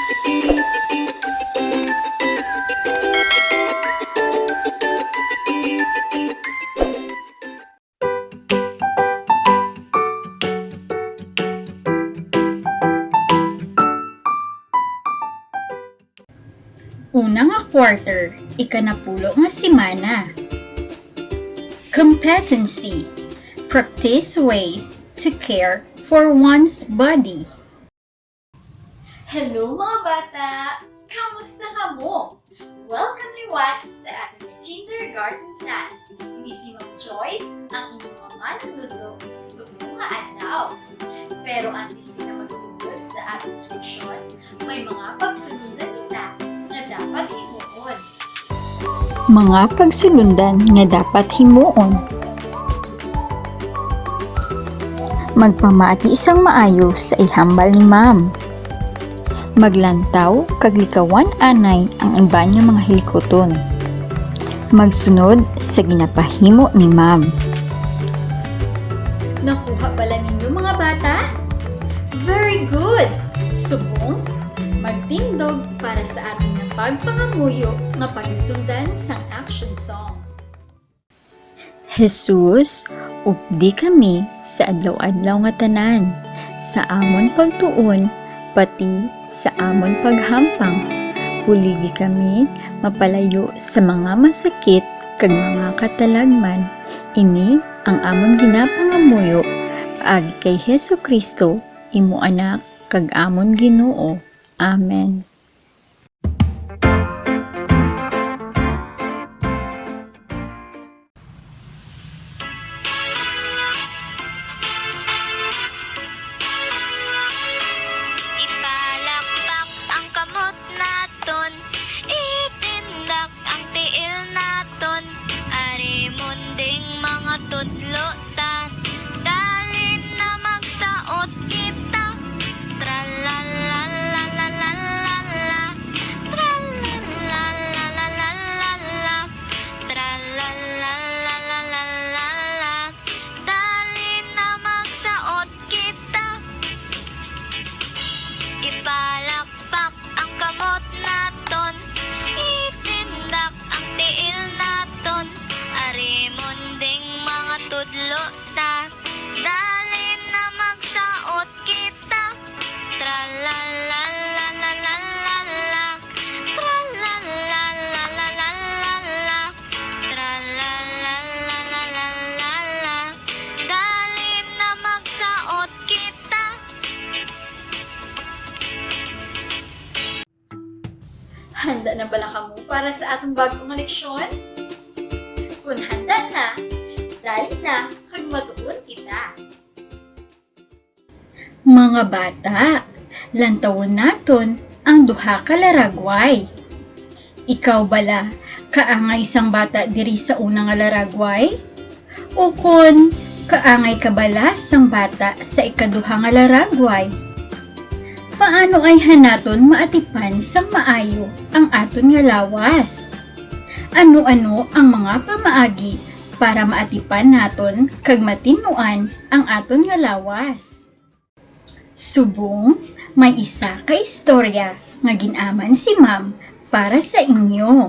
Una nga quarter, ikanapulo nga semana. Competency, practice ways to care for one's body. Hello mga bata! Kamusta ka mo? Welcome everyone sa ating kindergarten class. Hindi si Ma'am Joyce ang inyong mga nanonood sa sumunod na adlaw. Pero antes na magsunod sa ating leksyon, may mga pagsunundan kita na dapat himuon. Mga pagsulundan nga dapat himuon. Magpamati isang maayo sa ihambal ni Ma'am. Maglantaw kag likawan anay ang iban nga mga hilkoton. Magsunod sa ginapahimo ni Ma'am. Nakuha pala ninyo mga bata? Very good! Subong, magtindog para sa ating pagpangamuyo nga pagsundan sang action song. Jesus, updi kami sa adlaw-adlaw nga tanan, sa amon pagtuon, pati sa amon paghampang. Puligi kami mapalayo sa mga masakit kag mga katalagman. Ini ang amon ginapangamuyo paagi kay Hesukristo, imo anak kag amon Ginoo. Amen. Ipalakpak ang kamot naton, itindak ang tiil naton, ari munding mga tudlo ta, dalin na magsaot kita, tralalalalalalala, tralalalalalalala, tralalalalalalala, dalin na magsaot kita. Ipalakpak ang kamot naton, itindak ang tiil naton, ari munding mga tudlo ta, dalin na magsaot kita, tralalalalalalala, tralalalalalalala, tralalalalalalala, dalin na magsaot kita. Handa na pala kamo para sa atong bagong leksyon? Kung handa na, dali na kag matuon kita. Mga bata, lantawon naton ang duha ka laragway. Ikaw bala, kaangay sang bata diri sa unang nga laragway? O kon, kaangay ka bala sang bata sa ikaduha nga laragway? Paano ay hanaton maatipan sang maayo ang aton nga lawas? Ano-ano ang mga pamaagi para maatipan naton kag matinuan ang aton nga lawas? Subong, may isa ka istorya nga ginaman si Ma'am para sa inyo.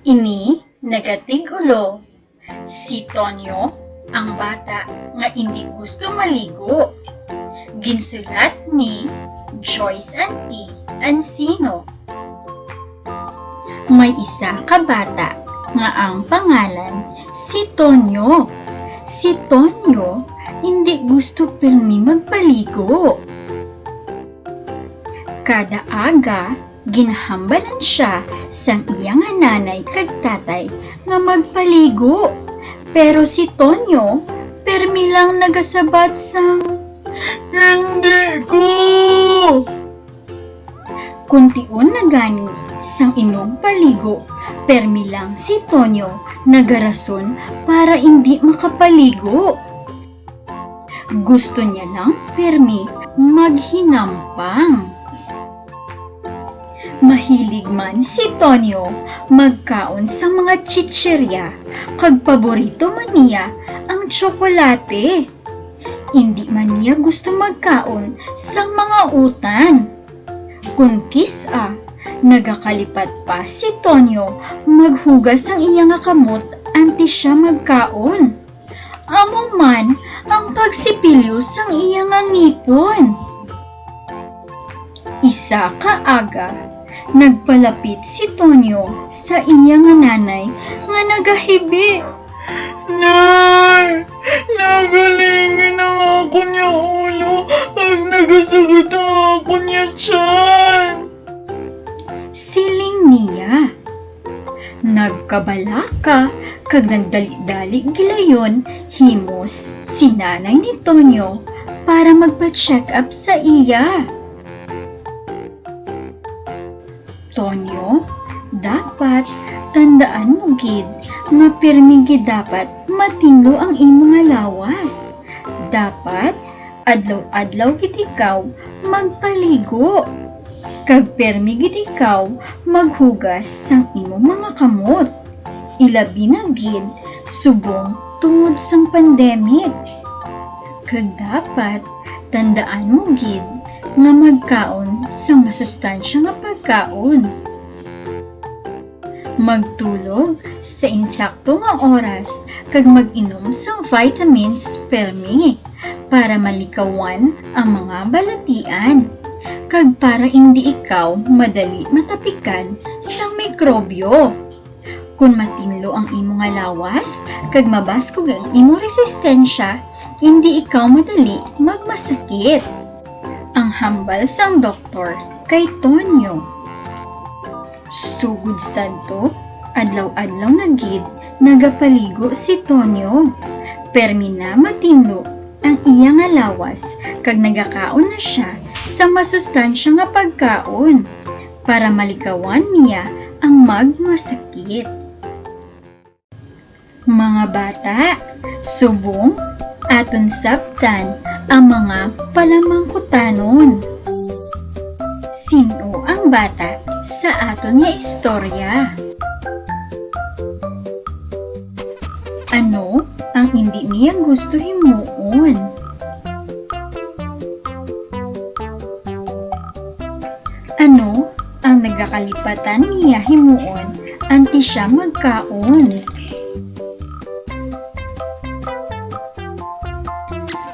Ini nagatigulo si Tonyo, ang bata nga hindi gusto maligo. Ginsulat ni Joyce Auntie Ansino. May isa ka bata nga ang pangalan si Tonyo. Si Tonyo hindi gusto pirmi magpaligo. Kada aga, ginhambalan siya sang iyang nanay kag tatay nga magpaligo. Pero si Tonyo, pirmi lang nagasabat sang hindi ko! Kuntiun na gani sang inog paligo, permi lang si Tonyo nagarason para hindi makapaligo. Gusto niya lang permi maghinampang. Mahilig man si Tonyo magkaon sa mga chichirya, kag paborito man niya ang tsokolate. Hindi man niya gusto magkaon sa mga utan. Kuntis nagakalipat pa si Tonyo maghugas ang iyang kamot anti siya magkaon. Amo man ang pagsipilyo sang iyang ngipon. Isa ka aga, nagpalapit si Tonyo sa iyang nanay nga nagahibi. Nay! Nagalingin ang ako niya ulo at nagasagod ang ako niya tiyan. Siling niya. Nagkabalaka kag nagdali-dali gilayon himos si nanay ni Tonyo para magpa-check up sa iya. Tonyo, dapat tandaan mo gid nga pirmi gid dapat matino ang imong lawas. Dapat adlaw-adlaw gid ikaw magpaligo. Kag pirmi gid ikaw maghugas sang imong mga kamot. Ilabi na gid subong tungod sang pandemic. Kag dapat tandaan mo gid nga magkaon sang masustansya nga pagkaon. Magtulog sa insakto nga oras kag mag-inom sang vitamins permi para malikawan ang mga balatian kag para hindi ikaw madali matapikan sang mikrobyo. Kung matinlo ang imong lawas kag mabaskog ang imong resistensya, hindi ikaw madali magmasakit. Ang hambal sang doktor kay Tonyo. Sugod sadto, adlaw-adlaw na gid nagapaligo si Tonyo. Permi na matinlo ang iyang lawas kag nagakaon na siya sa masustansya nga pagkaon para malikawan niya ang magmasakit. Mga bata, subong aton sabtan ang mga palamangkutanon. Sino ang bata sa aton nga istorya? Ano ang hindi niya gusto himuon? Ano ang nagakalipatan niya himuon anti siya magkaon?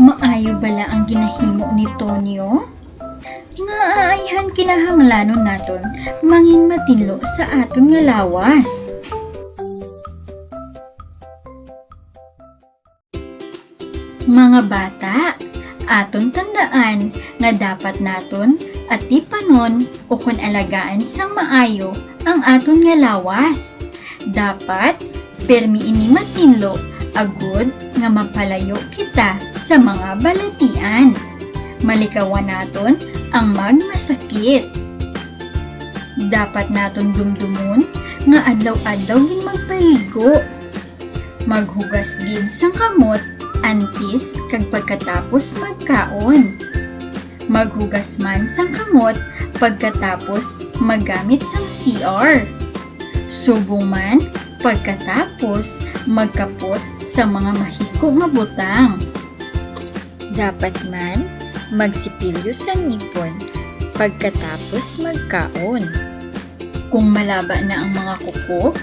Maayo bala ang ginahimo ni Tonyo? Nga aayhan kinahanglanon naton mangin matinlo sa aton nga lawas. Mga bata, aton tandaan nga dapat naton at tipanon o kun alagaan sang maayo ang aton nga lawas. Dapat permi ini matinlo agud nga mapalayo kita sa mga balatian. Malikawan naton ang magmasakit. Dapat naton dumdumon nga adlaw-adlaw din magpaligo. Maghugas din sang kamot antis kag pagkatapos magkaon. Maghugas man sang kamot pagkatapos maggamit sang CR. Subong man pagkatapos magkapot sa mga mahiko nga butang. Dapat man magsipilyo sa ngipon pagkatapos magkaon. Kung malaba na ang mga kuko,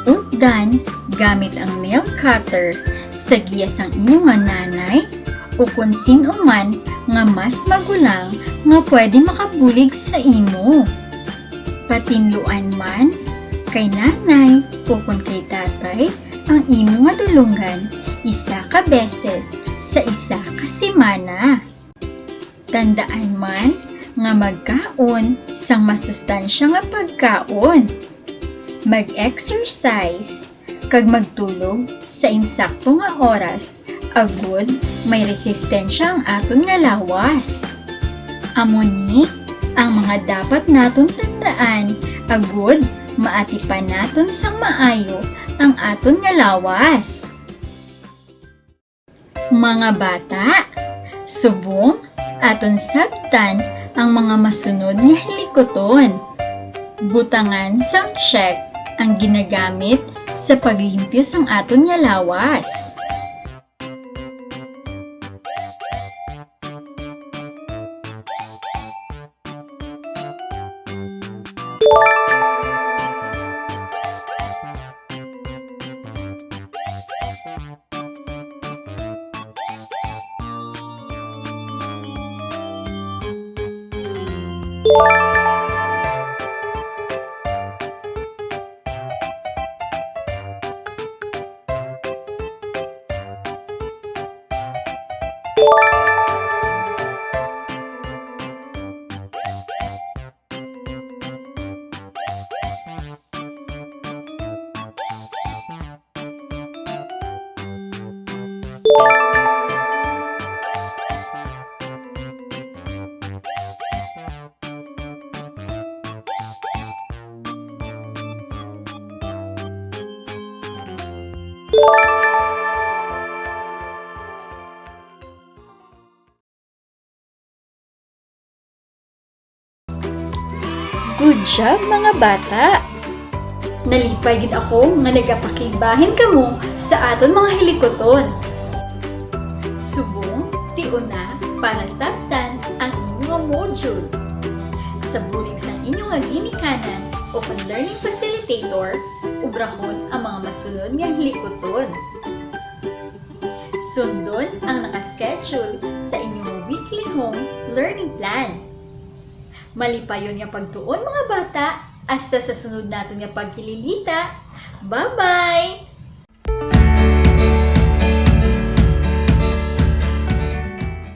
undan gamit ang nail cutter sa giya sang inyong nga nanay o kung sino man nga mas magulang nga pwede makabulig sa imo. Patinluan man kay nanay o kung kay tatay ang imo nga dulungan isa ka beses sa isa ka semana. Tandaan man nga magkaon sang masustansya nga pagkaon. Mag-exercise kag magtulog sa insakto nga oras agud may resistensya ang aton nga lawas. Amuni ang mga dapat naton tandaan agud maatipan naton sang maayo ang aton nga lawas. Mga bata, subong aton sabtan ang mga masunod nga hilikoton. Butangan sang check ang ginagamit sa paglimpyo sang aton nga lawas. Good job mga bata! Nalipay gid ako nga nagapakibahin kamo sa aton mga hilikoton. Subong, tiuna para sabtan ang inyong module. Sa bulig sa inyong ginikanan o learning facilitator, ubrahon ang mga masunod nga hilikoton. Sundon ang nakaschedule sa inyong weekly home learning plan. Malipayon nga pagtuon mga bata, hasta sa sunod natin nga pagkililita. Bye-bye!